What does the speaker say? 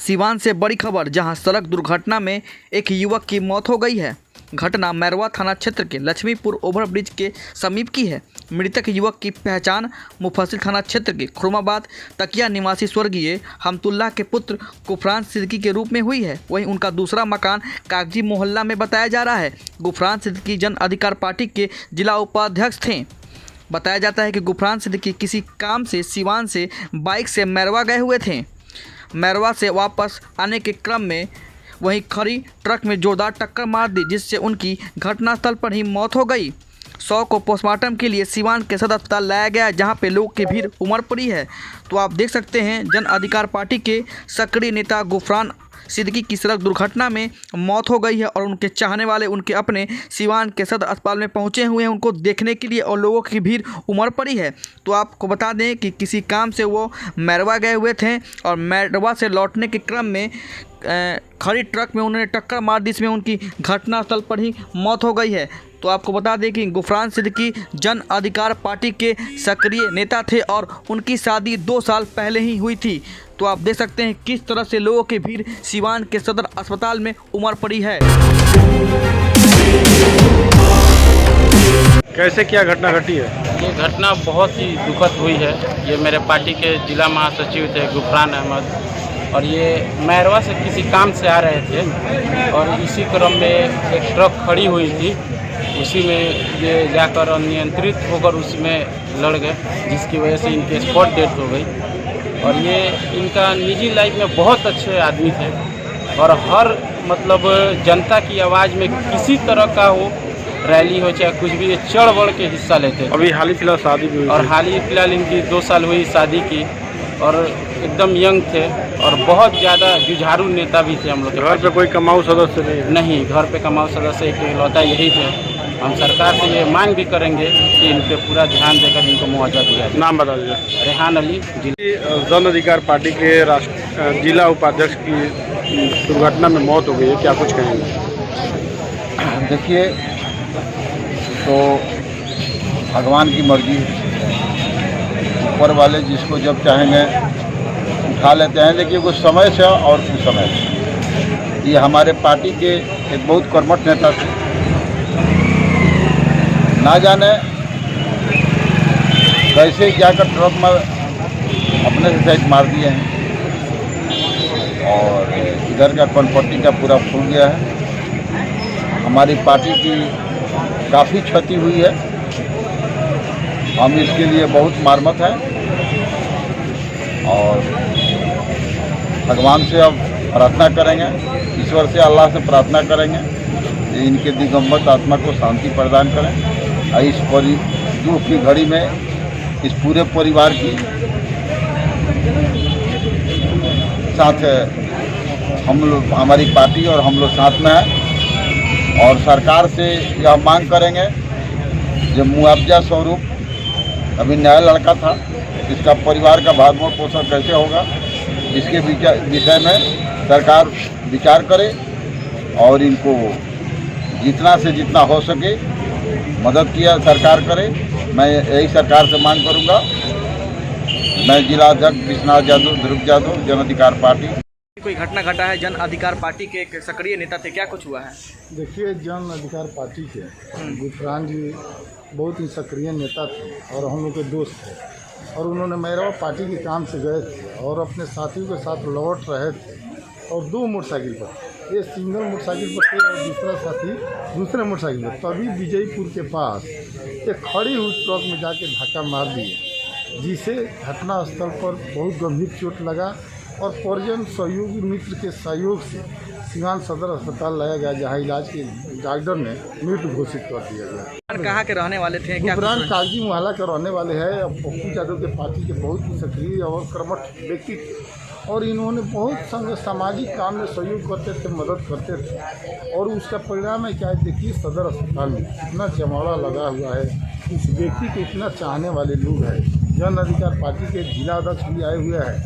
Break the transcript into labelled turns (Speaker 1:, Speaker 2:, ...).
Speaker 1: सिवान से बड़ी खबर, जहां सड़क दुर्घटना में एक युवक की मौत हो गई है। घटना मैरवा थाना क्षेत्र के लक्ष्मीपुर ओवरब्रिज के समीप की है। मृतक युवक की पहचान मुफस्सिल थाना क्षेत्र के खुरमाबाद तकिया निवासी स्वर्गीय हमतुल्लाह के पुत्र गुफरान सिद्दीकी के रूप में हुई है। वहीं उनका दूसरा मकान कागजी मोहल्ला में बताया जा रहा है। गुफरान सिद्दीकी जन अधिकार पार्टी के जिला उपाध्यक्ष थे। बताया जाता है कि गुफरान सिद्दीकी किसी काम से सिवान से बाइक से मैरवा गए हुए थे। मैरवा से वापस आने के क्रम में वहीं खड़ी ट्रक में जोरदार टक्कर मार दी, जिससे उनकी घटनास्थल पर ही मौत हो गई। शव को पोस्टमार्टम के लिए सिवान के सदर अस्पताल लाया गया, जहां पे लोग की भीड़ उमड़ पड़ी है। तो आप देख सकते हैं, जन अधिकार पार्टी के सक्रिय नेता गुफरान सिद्दीकी की सड़क दुर्घटना में मौत हो गई है और उनके चाहने वाले उनके अपने सिवान के सदर अस्पताल में पहुंचे हुए हैं उनको देखने के लिए, और लोगों की भीड़ उमड़ पड़ी है। तो आपको बता दें कि किसी काम से वो मैरवा गए हुए थे और मैरवा से लौटने के क्रम में खड़ी ट्रक में उन्होंने टक्कर मार दी, जिसमें उनकी घटनास्थल पर ही मौत हो गई है। तो आपको बता दें कि गुफरान सिद्दीकी जन अधिकार पार्टी के सक्रिय नेता थे और उनकी शादी 2 साल पहले ही हुई थी। तो आप देख सकते हैं किस तरह से लोगों की भीड़ सिवान के सदर अस्पताल में उमड़ पड़ी है।
Speaker 2: कैसे क्या घटना घटी है?
Speaker 3: ये घटना बहुत ही दुखद हुई है। ये मेरे पार्टी के जिला महासचिव थे गुफरान अहमद, और ये मैरवा से किसी काम से आ रहे थे और इसी क्रम में एक ट्रक खड़ी हुई थी, उसी में ये जाकर अनियंत्रित होकर उसमें लड़ गए, जिसकी वजह से इनके स्पॉट डेथ हो गई। और ये इनका निजी लाइफ में बहुत अच्छे आदमी थे और हर मतलब जनता की आवाज़ में किसी तरह का हो, रैली हो चाहे कुछ भी, ये चढ़ बढ़ के हिस्सा लेते।
Speaker 2: अभी हाल ही फिलहाल शादी भी हुई
Speaker 3: और हाल ही फिलहाल इनकी 2 साल हुई शादी की, और एकदम यंग थे और बहुत ज़्यादा जुझारू नेता भी थे हम लोग के।
Speaker 2: घर पे कोई कमाऊ सदस्य
Speaker 3: नहीं, घर पे कमाऊ सदस्य एक इकलौता यही थे। हम सरकार से ये मांग भी करेंगे कि इन पे पूरा ध्यान देकर इनको मुआवजा दिया जाए।
Speaker 2: नाम बता दीजिए।
Speaker 3: रेहान अली,
Speaker 2: जन अधिकार पार्टी के जिला उपाध्यक्ष की दुर्घटना में मौत हो गई है, क्या कुछ कहेंगे?
Speaker 4: देखिए, तो भगवान की मर्जी, ऊपर वाले जिसको जब चाहेंगे उठा लेते हैं, लेकिन कुछ समय से और कुछ समय से। ये हमारे पार्टी के एक बहुत कर्मठ नेता थे, ना जाने कैसे जाकर ट्रक में अपने से साइड मार दिए हैं और इधर का कनपट्टी का पूरा खुल गया है। हमारी पार्टी की काफ़ी क्षति हुई है, हम इसके लिए बहुत मार्मत हैं और भगवान से अब प्रार्थना करेंगे, ईश्वर से, अल्लाह से प्रार्थना करेंगे कि इनके दिगंबर आत्मा को शांति प्रदान करें। और इस दुख की घड़ी में इस पूरे परिवार की साथ हम लोग, हमारी पार्टी और हम लोग साथ में हैं और सरकार से यह मांग करेंगे जो मुआवजा स्वरूप, अभी नया लड़का था, इसका परिवार का भरण पोषण कैसे होगा, इसके विषय में सरकार विचार करे और इनको जितना से जितना हो सके मदद किया सरकार करे। मैं यही सरकार से मांग करूंगा। मैं जिला अध्यक्ष विश्वनाथ यादव, ध्रुव यादव, जन अधिकार पार्टी।
Speaker 1: कोई घटना घटा है, जन अधिकार पार्टी के एक सक्रिय नेता थे, क्या कुछ हुआ है?
Speaker 5: देखिए, जन अधिकार पार्टी के गुफरान जी बहुत ही सक्रिय नेता थे और हम लोग के दोस्त थे, और उन्होंने मैरवा पार्टी के काम से गए थे और अपने साथियों के साथ लौट रहे थे और 2 मोटरसाइकिल पर, ये सिंगल मोटरसाइकिल पर थे और दूसरा साथी दूसरे मोटरसाइकिल पर, तभी विजयपुर के पास एक खड़ी हुई ट्रक में जाके धक्का मार दिए, जिसे घटनास्थल पर बहुत गंभीर चोट लगा और परिजन सहयोगी मित्र के सहयोग से सिवान सदर अस्पताल लाया गया, जहां इलाज के डॉक्टर ने मृत घोषित कर दिया गया।
Speaker 1: कहाँ के रहने वाले थे?
Speaker 5: गुफरान कागजी मोहल्ला के रहने वाले हैं। पप्पू यादव के पार्टी के बहुत ही सक्रिय और कर्मठ व्यक्ति थे और इन्होंने बहुत सामाजिक काम में सहयोग करते थे, मदद करते थे, और उसका परिणाम है क्या है, देखिए सदर अस्पताल में इतना जमावड़ा लगा हुआ है, इस व्यक्ति को इतना चाहने वाले लोग हैं। जन अधिकार पार्टी के जिला अध्यक्ष भी आए हुए हैं।